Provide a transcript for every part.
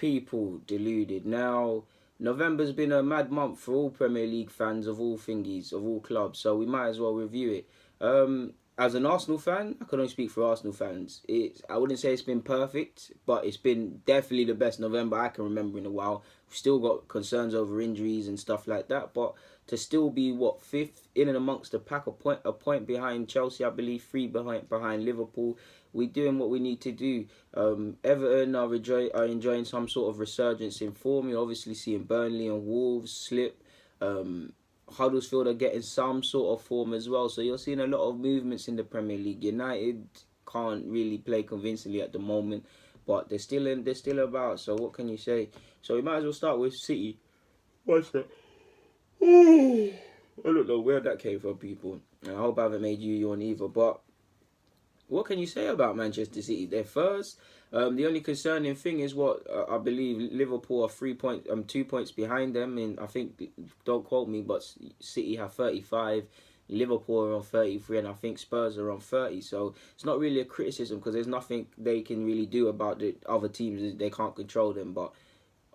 people deluded. Now, November's been a mad month for all Premier League fans of all thingies, of all clubs, so we might as well review it. As an Arsenal fan, I can only speak for Arsenal fans. I wouldn't say it's been perfect, but it's been definitely the best November I can remember in a while. We've still got concerns over injuries and stuff like that, but to still be fifth in and amongst the pack, a point behind Chelsea, I believe, three behind Liverpool. We're doing what we need to do. Everton are enjoying some sort of resurgence in form. You're obviously seeing Burnley and Wolves slip. Huddersfield are getting some sort of form as well. So you're seeing a lot of movements in the Premier League. United can't really play convincingly at the moment, but they're still about. So what can you say? So we might as well start with City. What's that? I don't know where that came from, people. I hope I haven't made you yawn either. But what can you say about Manchester City? They're first. The only concerning thing is what I believe Liverpool are 2 points behind them. And I think, don't quote me, but City have 35, Liverpool are on 33, and I think Spurs are on 30. So it's not really a criticism because there's nothing they can really do about the other teams. They can't control them. But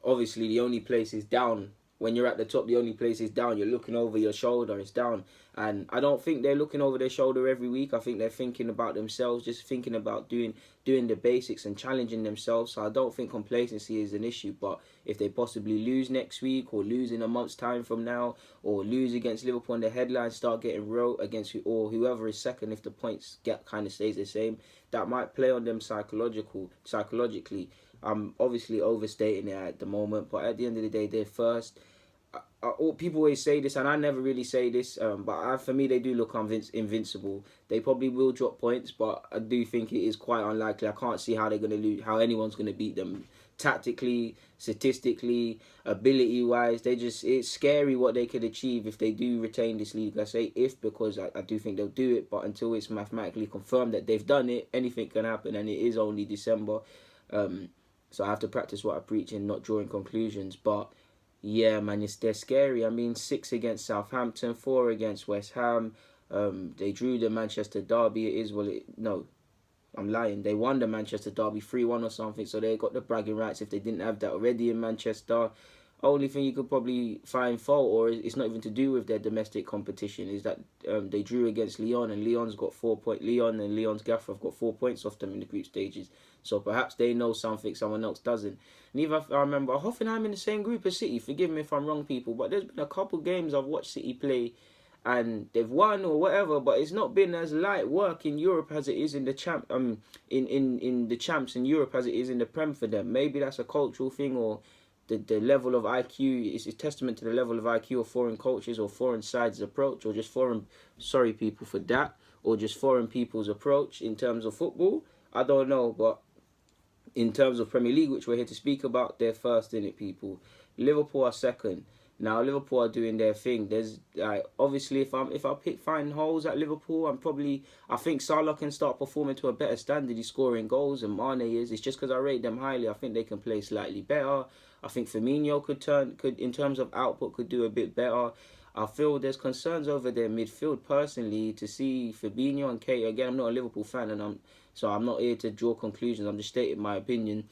obviously, the only place is down. When you're at the top, the only place is down. You're looking over your shoulder, it's down. And I don't think they're looking over their shoulder every week. I think they're thinking about themselves, just thinking about doing the basics and challenging themselves. So I don't think complacency is an issue. But if they possibly lose next week or lose in a month's time from now or lose against Liverpool and the headlines start getting wrote against whoever is second, if the points kind of stays the same, that might play on them psychologically. I'm obviously overstating it at the moment, but at the end of the day, they're first. People always say this, and I never really say this, but for me, they do look invincible. They probably will drop points, but I do think it is quite unlikely. I can't see how they're going to lose, how anyone's going to beat them. Tactically, statistically, ability-wise, it's scary what they could achieve if they do retain this league. I say if because I do think they'll do it, but until it's mathematically confirmed that they've done it, anything can happen, and it is only December. So I have to practice what I preach and not drawing conclusions. But yeah, man, they're scary. I mean, 6 against Southampton, 4 against West Ham. They drew the Manchester derby. I'm lying. They won the Manchester derby 3-1 or something. So they got the bragging rights if they didn't have that already in Manchester. Only thing you could probably find fault, or it's not even to do with their domestic competition, is that they drew against Lyon, and Lyon's got 4 points. Lyon and Lyon's gaffer have got 4 points off them in the group stages. So perhaps they know something someone else doesn't. And even I remember Hoffenheim in the same group as City. Forgive me if I'm wrong, people, but there's been a couple games I've watched City play, and they've won or whatever, but it's not been as light work in Europe as it is in the in the champs in Europe as it is in the Prem for them. Maybe that's a cultural thing, or the level of IQ is a testament to the level of IQ of foreign coaches or foreign sides' approach, or just sorry people for that, or just foreign people's approach in terms of football. I don't know, but in terms of Premier League, which we're here to speak about, they're first in it, people. Liverpool are second. Now Liverpool are doing their thing. There's obviously if I find holes at Liverpool, I think Salah can start performing to a better standard. He's scoring goals and Mane is. It's just because I rate them highly. I think they can play slightly better. I think Firmino could in terms of output could do a bit better. I feel there's concerns over their midfield personally to see Fabinho and Keita. Again, I'm not a Liverpool fan, and I'm not here to draw conclusions. I'm just stating my opinion.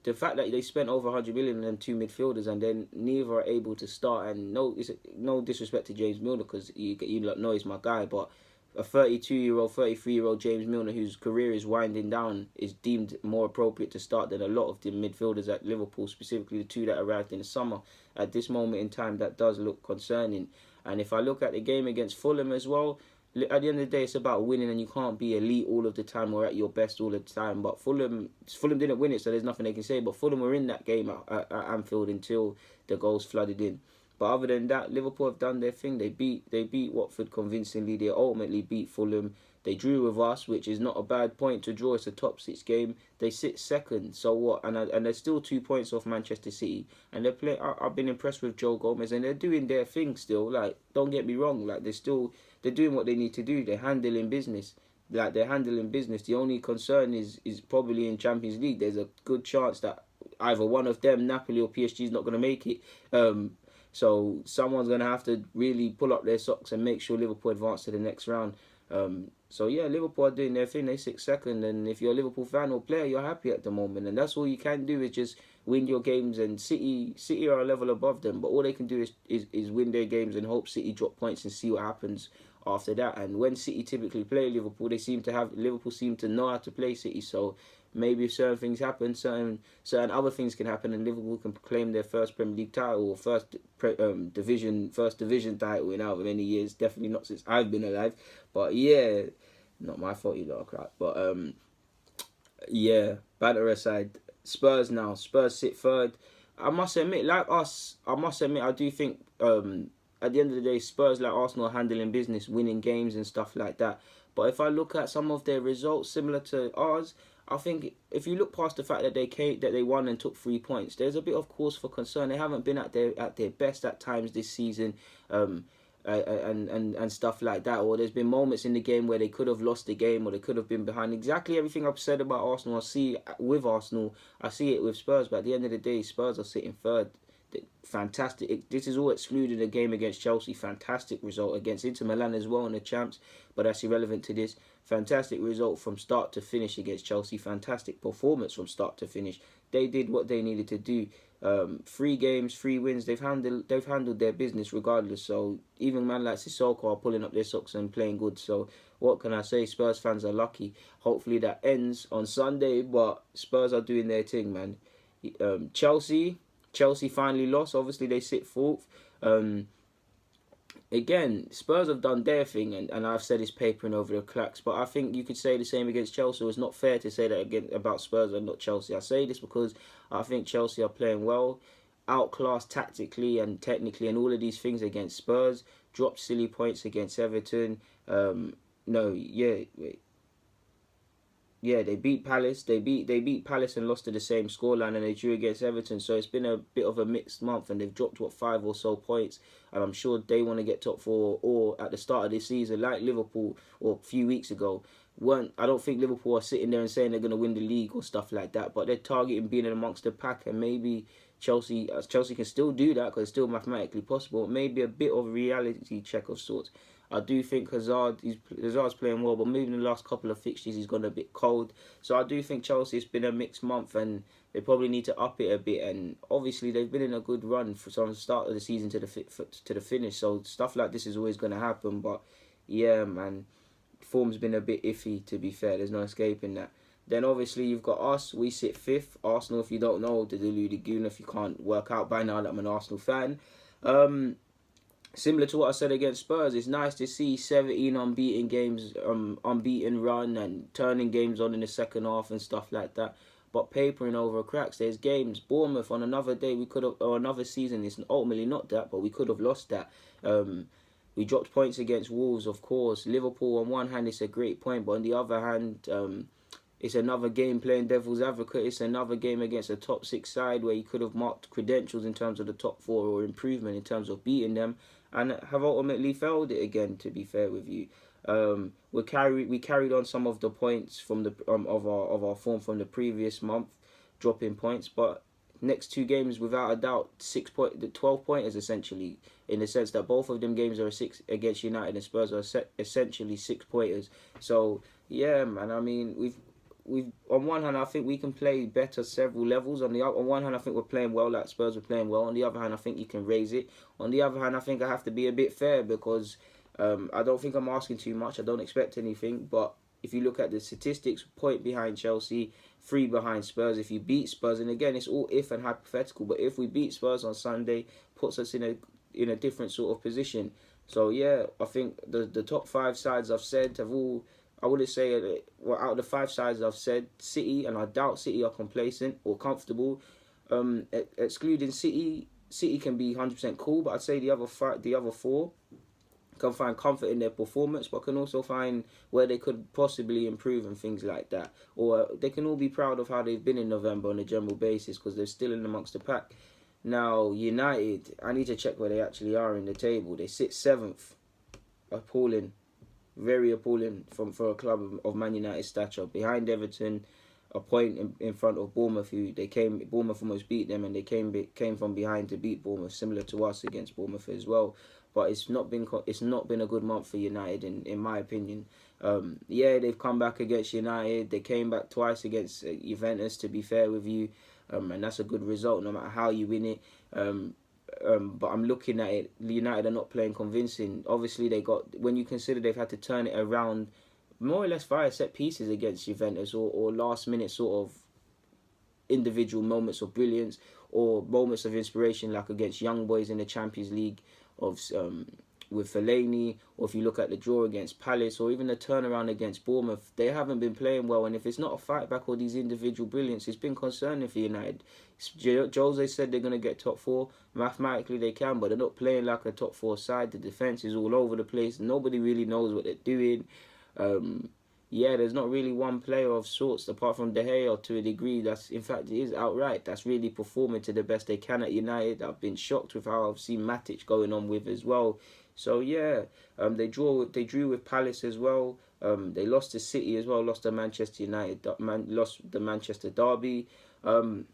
The fact that they spent over 100 million on them two midfielders and then neither are able to start, and no disrespect to James Milner because you know he's my guy, but a 32-year-old, 33-year-old James Milner whose career is winding down is deemed more appropriate to start than a lot of the midfielders at Liverpool, specifically the two that arrived in the summer. At this moment in time, that does look concerning. And if I look at the game against Fulham as well, at the end of the day, it's about winning, and you can't be elite all of the time or at your best all the time. But Fulham didn't win it, so there's nothing they can say. But Fulham were in that game at Anfield until the goals flooded in. But other than that, Liverpool have done their thing. They beat Watford convincingly. They ultimately beat Fulham. They drew with us, which is not a bad point to draw. It's a top 6 game. They sit second. So what? And they're still 2 points off Manchester City. And they're playing. I've been impressed with Joe Gomez, and they're doing their thing still. Like, don't get me wrong. Like, they're doing what they need to do. They're handling business. The only concern is probably in Champions League. There's a good chance that either one of them, Napoli or PSG, is not going to make it. So someone's going to have to really pull up their socks and make sure Liverpool advance to the next round. So yeah, Liverpool are doing their thing. They sit second, and if you're a Liverpool fan or player, you're happy at the moment, and that's all you can do is just win your games, and City are a level above them. But all they can do is win their games and hope City drop points and see what happens after that. And when City typically play Liverpool, Liverpool seem to know how to play City. So maybe if certain things happen, certain other things can happen, and Liverpool can claim their first Premier League title or first division title in however many years. Definitely not since I've been alive. But yeah, not my fault, you lot of crap. But yeah, banter aside, Spurs sit third. I must admit, I do think at the end of the day, Spurs, like Arsenal, are handling business, winning games and stuff like that. But if I look at some of their results similar to ours, I think if you look past the fact that they won and took 3 points, there's a bit of cause for concern. They haven't been at their best at times this season. And stuff like that, or there's been moments in the game where they could have lost the game or they could have been behind. Exactly everything I've said about Arsenal, I see with Arsenal, I see it with Spurs. But at the end of the day, Spurs are sitting third. Fantastic. This is all excluding the game against Chelsea. Fantastic result against Inter Milan as well in the champs, but that's irrelevant to this. Fantastic result from start to finish against Chelsea. Fantastic performance from start to finish. They did what they needed to do. 3 games, 3 wins. They've handled their business regardless. So even man like Sissoko are pulling up their socks and playing good. So what can I say? Spurs fans are lucky. Hopefully that ends on Sunday. But Spurs are doing their thing, man. Chelsea finally lost. Obviously they sit fourth. Again, Spurs have done their thing, and I've said it's papering over the cracks. But I think you could say the same against Chelsea. It's not fair to say that again about Spurs and not Chelsea. I say this because I think Chelsea are playing well, outclassed tactically and technically, and all of these things against Spurs. Dropped silly points against Everton. They beat Palace. They beat Palace and lost to the same scoreline, and they drew against Everton. So it's been a bit of a mixed month, and they've dropped 5 or so points. And I'm sure they want to get top 4, or at the start of this season, like Liverpool or a few weeks ago. I don't think Liverpool are sitting there and saying they're going to win the league or stuff like that, but they're targeting being in amongst the pack, and maybe Chelsea can still do that because it's still mathematically possible. Maybe a bit of a reality check of sorts. I do think Hazard's playing well, but maybe in the last couple of fixtures he's gone a bit cold. So I do think Chelsea, it's been a mixed month, and they probably need to up it a bit. And obviously they've been in a good run from the start of the season to the finish. So stuff like this is always going to happen. But yeah, man, form's been a bit iffy, to be fair. There's no escaping that. Then obviously you've got us. We sit 5th. Arsenal, if you don't know, the deluded goon, if you can't work out by now that I'm an Arsenal fan. Similar to what I said against Spurs, it's nice to see 17 unbeaten games, unbeaten run, and turning games on in the second half and stuff like that. But papering over cracks, there's games. Bournemouth on another day, or another season, it's ultimately not that, but we could have lost that. We dropped points against Wolves, of course. Liverpool, on one hand, it's a great point, but on the other hand, it's another game playing devil's advocate. It's another game against a top 6 side where you could have marked credentials in terms of the top 4 or improvement in terms of beating them, and have ultimately failed it again, to be fair with you. We carried on some of the points from the of our form from the previous month, dropping points, but next 2 games without a doubt 12 pointers essentially, in the sense that both of them games are 6 against United, and Spurs are essentially 6 pointers. So yeah, man, I mean we've on one hand I think we can play better several levels. On one hand I think we're playing well, like Spurs were playing well. On the other hand I think you can raise it. On the other hand I think I have to be a bit fair, because I don't think I'm asking too much. I don't expect anything, but if you look at the statistics, point behind Chelsea, 3 behind Spurs. If you beat Spurs, and again it's all if and hypothetical, but if we beat Spurs on Sunday, puts us in a different sort of position. So yeah, I think the top 5 sides I've said have all, I wouldn't say, out of the 5 sides I've said, City, and I doubt City are complacent or comfortable. Excluding City can be 100% cool, but I'd say the other 4 can find comfort in their performance, but can also find where they could possibly improve and things like that. Or they can all be proud of how they've been in November on a general basis, because they're still in amongst the pack. Now, United, I need to check where they actually are in the table. They sit 7th. Appalling. Very appalling for a club of Man United stature. Behind Everton, a point in front of Bournemouth, Bournemouth almost beat them, and they came from behind to beat Bournemouth, similar to us against Bournemouth as well. But it's not been a good month for United in my opinion. They've come back against United. They came back twice against Juventus, to be fair with you. and that's a good result no matter how you win it. But I'm looking at it. United are not playing convincing. Obviously, when you consider they've had to turn it around more or less via set pieces against Juventus or last minute sort of individual moments of brilliance or moments of inspiration like against Young Boys in the Champions League of with Fellaini, or if you look at the draw against Palace or even the turnaround against Bournemouth, they haven't been playing well, and if it's not a fight back or these individual brilliance, it's been concerning for United. Jose said they're going to get top four. Mathematically they can, but they're not playing like a top four side. The defence is all over the place. Nobody really knows what they're doing. There's not really one player of sorts apart from De Gea to a degree that's, in fact, it is outright, that's really performing to the best they can at United. I've been shocked with how I've seen Matic going on with as well. So they drew with Palace as well. They lost to City as well, lost to Manchester United, lost the Manchester derby. So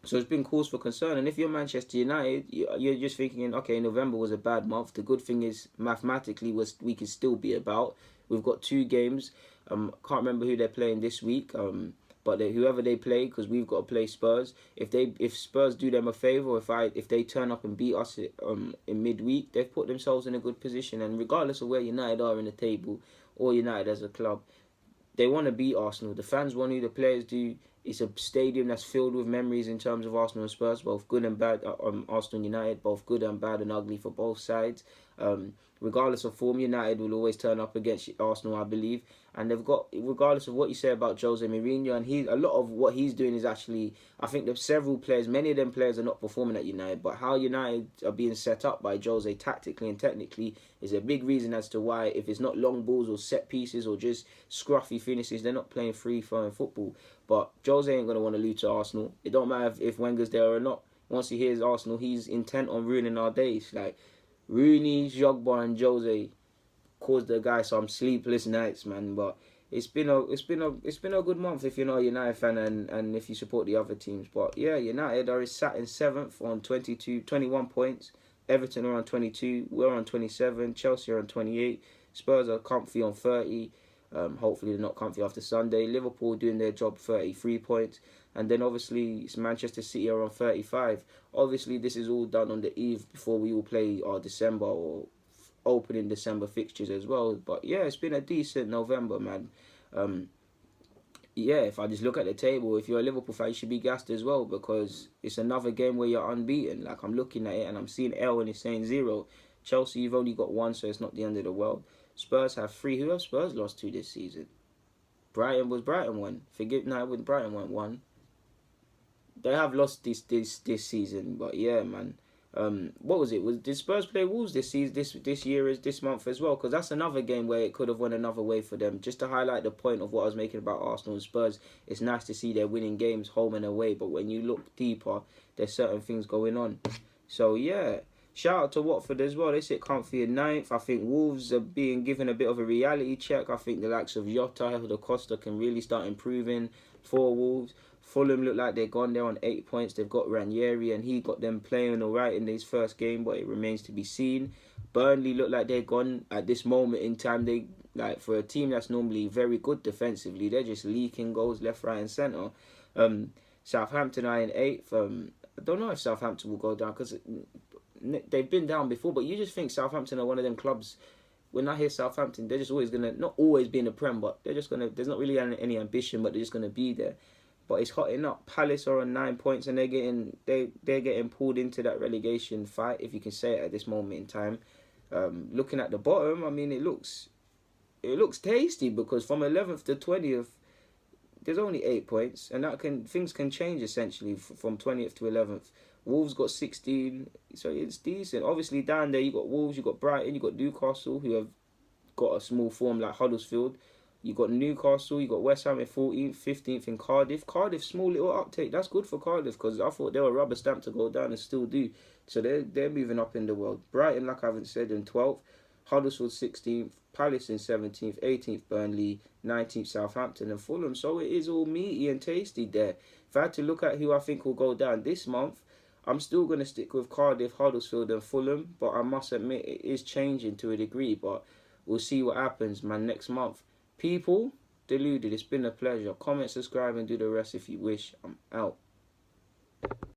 it's been cause for concern. And if you're Manchester United, you're just thinking, okay, November was a bad month. The good thing is, mathematically, we can still be about. We've got 2 games. Can't remember who they're playing this week. But whoever they play, because we've got to play Spurs. If Spurs do them a favour, if they turn up and beat us in midweek, they've put themselves in a good position. And regardless of where United are in the table or United as a club, they want to beat Arsenal. The fans want to, the players do. It's a stadium that's filled with memories in terms of Arsenal and Spurs, both good and bad. Arsenal and United, both good and bad and ugly for both sides. Regardless of form, United will always turn up against Arsenal, I believe. And they've got, regardless of what you say about Jose Mourinho, and a lot of what he's doing is actually, I think there's several players, many of them players are not performing at United, but how United are being set up by Jose tactically and technically is a big reason as to why, if it's not long balls or set pieces or just scruffy finishes, they're not playing free-flowing football. But Jose ain't going to want to lose to Arsenal. It don't matter if Wenger's there or not. Once he hears Arsenal, he's intent on ruining our days. Like, Rooney, Drogba and Jose caused the guy some sleepless nights, man. But it's been a good month if you're not a United fan and if you support the other teams. But yeah, United are sat in 7th on 21 points. Everton are on 22. We're on 27. Chelsea are on 28. Spurs are comfy on 30. Hopefully they're not comfy after Sunday. Liverpool doing their job, 33 points. And then obviously Manchester City are on 35. Obviously this is all done on the eve before we all play our December or opening December fixtures as well. But yeah, it's been a decent November, man. If I just look at the table, if you're a Liverpool fan, you should be gassed as well, because it's another game where you're unbeaten. Like, I'm looking at it and I'm seeing L and it's saying 0. Chelsea, you've only got 1, so it's not the end of the world. Spurs have 3. Who have Spurs lost to this season? Brighton won. When Brighton went 1. They have lost this season, but yeah, man. What was it? Did Spurs play Wolves this month as well? Because that's another game where it could have went another way for them. Just to highlight the point of what I was making about Arsenal and Spurs, it's nice to see they're winning games home and away, but when you look deeper, there's certain things going on. So yeah, shout out to Watford as well. They sit comfy in 9th. I think Wolves are being given a bit of a reality check. I think the likes of Jota, Da Costa can really start improving for Wolves. Fulham look like they're gone. They're on 8 points. They've got Ranieri and he got them playing all right in his first game, but it remains to be seen. Burnley look like they're gone at this moment in time. They, like, for a team that's normally very good defensively, they're just leaking goals left, right and centre. Southampton are in 8th. I don't know if Southampton will go down because they've been down before, but you just think Southampton are one of them clubs. When I hear Southampton, they're just always going to, not always be in the Prem, but they're just going to, there's not really any ambition, but they're just going to be there. But it's hotting up. Palace are on 9 points and they're getting pulled into that relegation fight, if you can say it at this moment in time. Looking at the bottom, I mean, it looks tasty, because from 11th to 20th, there's only 8 points, and things can change essentially from 20th to 11th. Wolves got 16, so it's decent. Obviously down there you got Wolves, you got Brighton, you got Newcastle, who have got a small form like Huddersfield. You got Newcastle, you got West Ham in 14th, 15th in Cardiff. Cardiff, small little uptake. That's good for Cardiff, because I thought they were rubber stamped to go down and still do. So they're moving up in the world. Brighton, like I haven't said, in 12th. Huddersfield 16th. Palace in 17th. 18th Burnley. 19th Southampton and Fulham. So it is all meaty and tasty there. If I had to look at who I think will go down this month, I'm still going to stick with Cardiff, Huddersfield and Fulham. But I must admit, it is changing to a degree. But we'll see what happens, man, next month. People, deluded, it's been a pleasure. Comment, subscribe and do the rest if you wish. I'm out.